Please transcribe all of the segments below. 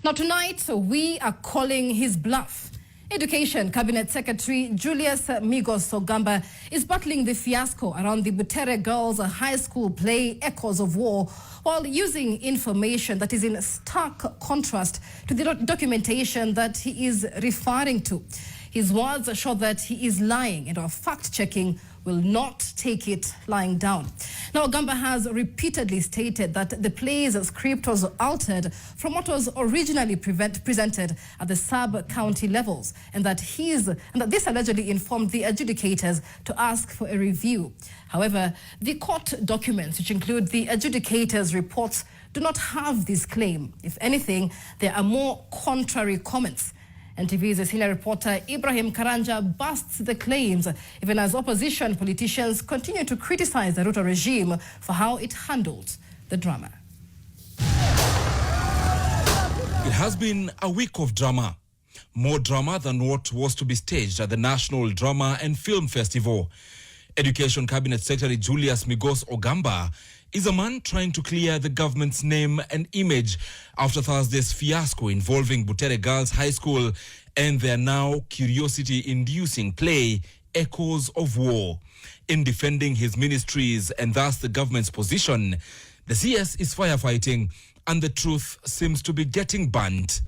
Now tonight, we are calling his bluff. Education Cabinet Secretary Julius Migos Ogamba is battling the fiasco around the Butere Girls High School play Echoes of War while using information that is in stark contrast to the documentation that he is referring to. His words show that he is lying, and our fact-checking will not take it lying down. Now, Ogamba has repeatedly stated that the play's script was altered from what was originally presented at the sub-county levels, and that this allegedly informed the adjudicators to ask for a review. However, the court documents, which include the adjudicators' reports, do not have this claim. If anything, there are more contrary comments. NTV's senior reporter Ibrahim Karanja busts the claims, even as opposition politicians continue to criticize the Ruto regime for how it handled the drama. It has been a week of drama. More drama than what was to be staged at the National Drama and Film Festival. Education Cabinet Secretary Julius Migos Ogamba is a man trying to clear the government's name and image after Thursday's fiasco involving Butere Girls High School and their now curiosity-inducing play, Echoes of War. In defending his ministries and thus the government's position, the CS is firefighting and the truth seems to be getting burnt.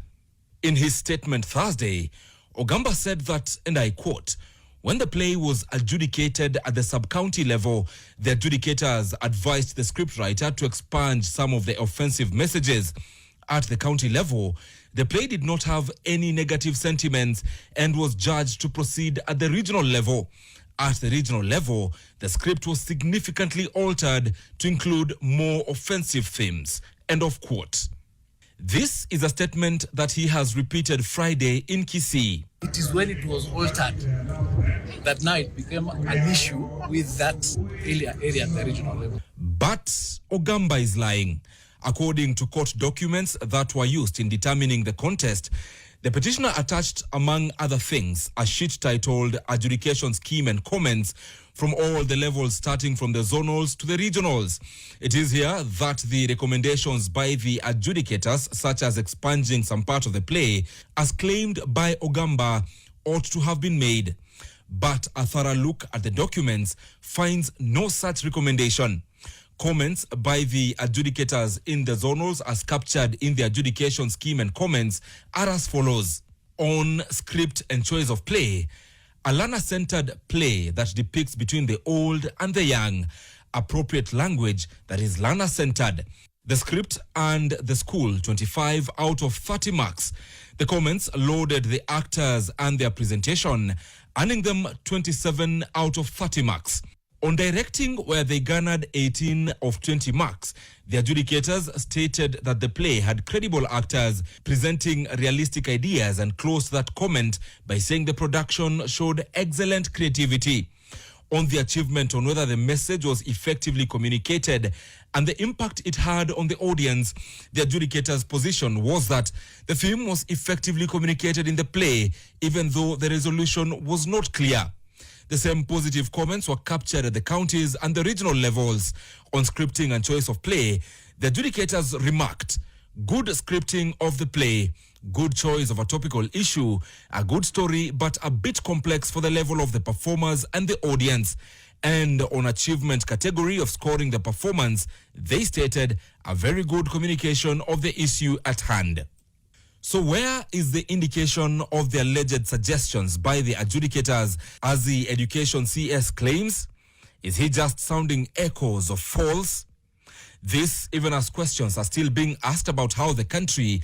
In his statement Thursday, Ogamba said that, and I quote, "When the play was adjudicated at the sub-county level, the adjudicators advised the scriptwriter to expunge some of the offensive messages. At the county level, the play did not have any negative sentiments and was judged to proceed at the regional level. At the regional level, the script was significantly altered to include more offensive themes." End of quote. This is a statement that he has repeated Friday in Kisii. It is when it was altered that now it became an issue with that area at the regional level. But Ogamba is lying. According to court documents that were used in determining the contest, the petitioner attached, among other things, a sheet titled Adjudication Scheme and Comments from all the levels starting from the zonals to the regionals. It is here that the recommendations by the adjudicators, such as expunging some part of the play, as claimed by Ogamba, ought to have been made. But a thorough look at the documents finds no such recommendation. Comments by the adjudicators in the zonals as captured in the adjudication scheme and comments are as follows. On script and choice of play, a learner-centered play that depicts between the old and the young, appropriate language that is learner-centered. The script and the school 25 out of 30 marks. The comments loaded the actors and their presentation, earning them 27 out of 30 marks. On directing, where they garnered 18 of 20 marks, the adjudicators stated that the play had credible actors presenting realistic ideas and closed that comment by saying the production showed excellent creativity. On the achievement on whether the message was effectively communicated and the impact it had on the audience, the adjudicator's position was that the theme was effectively communicated in the play, even though the resolution was not clear. The same positive comments were captured at the counties and the regional levels. On scripting and choice of play, the adjudicators remarked, "Good scripting of the play, good choice of a topical issue, a good story but a bit complex for the level of the performers and the audience." And on achievement category of scoring the performance, they stated, "A very good communication of the issue at hand." So where is the indication of the alleged suggestions by the adjudicators, as the education CS claims? Is he just sounding echoes of false? This even as questions are still being asked about how the country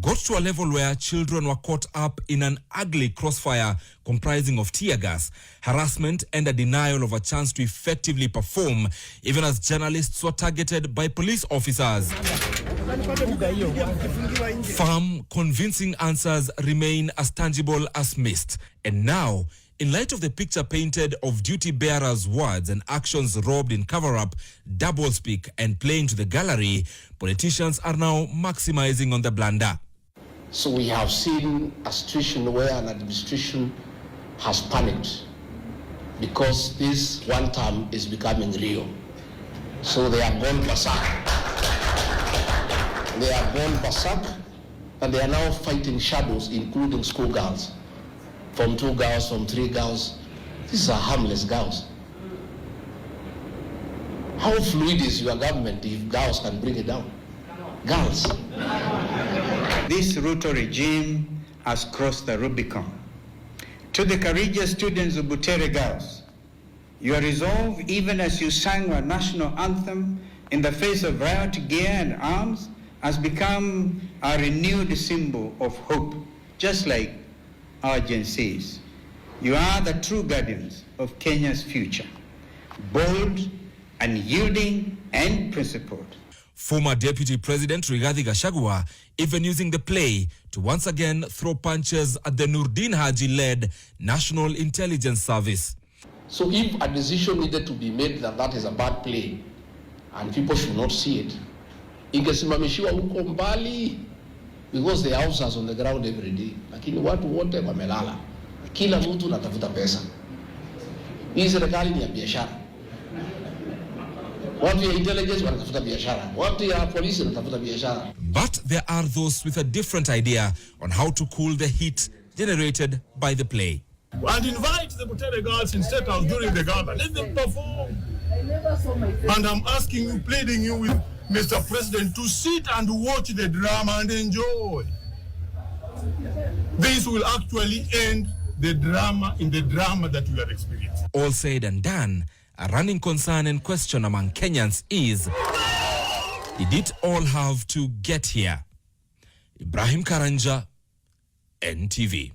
got to a level where children were caught up in an ugly crossfire comprising of tear gas, harassment, and a denial of a chance to effectively perform, even as journalists were targeted by police officers. Firm, convincing answers remain as tangible as mist. And now, in light of the picture painted of duty bearers' words and actions robed in cover-up, doublespeak, and playing to the gallery, politicians are now maximizing on the blunder. So we have seen a situation where an administration has panicked because this one term is becoming real. So they have gone berserk. They have gone berserk And they are now fighting shadows, including schoolgirls. From 2 girls, from 3 girls. These are harmless girls. How fluid is your government if girls can bring it down? Girls. This Ruto regime has crossed the Rubicon. To the courageous students of Butere girls, your resolve, even as you sang our national anthem in the face of riot gear and arms, has become a renewed symbol of hope, just like our Gen Zs. You are the true guardians of Kenya's future, bold, unyielding, and principled. Former Deputy President Rigathi Gachagua even using the play to once again throw punches at the Nurdin Haji-led National Intelligence Service. So if a decision needed to be made that that is a bad play and people should not see it, ingesimamishiwa huko mbali, because the officers on the ground every day. Lakini watu wote wamelala. Kila mtu anatafuta pesa. Hii serikali ni ya biashara. Watu ya intelligence wanatafuta biashara. Watu ya polisi wanatafuta biashara. But there are those with a different idea on how to cool the heat generated by the play. And invite the Butere girls in State House during the gala. Let them perform. And I'm asking you, pleading you with Mr. President to sit and watch the drama and enjoy. This will actually end the drama in the drama that we are experiencing. All said and done, a running concern and question among Kenyans is, did it all have to get here? Ibrahim Karanja, NTV.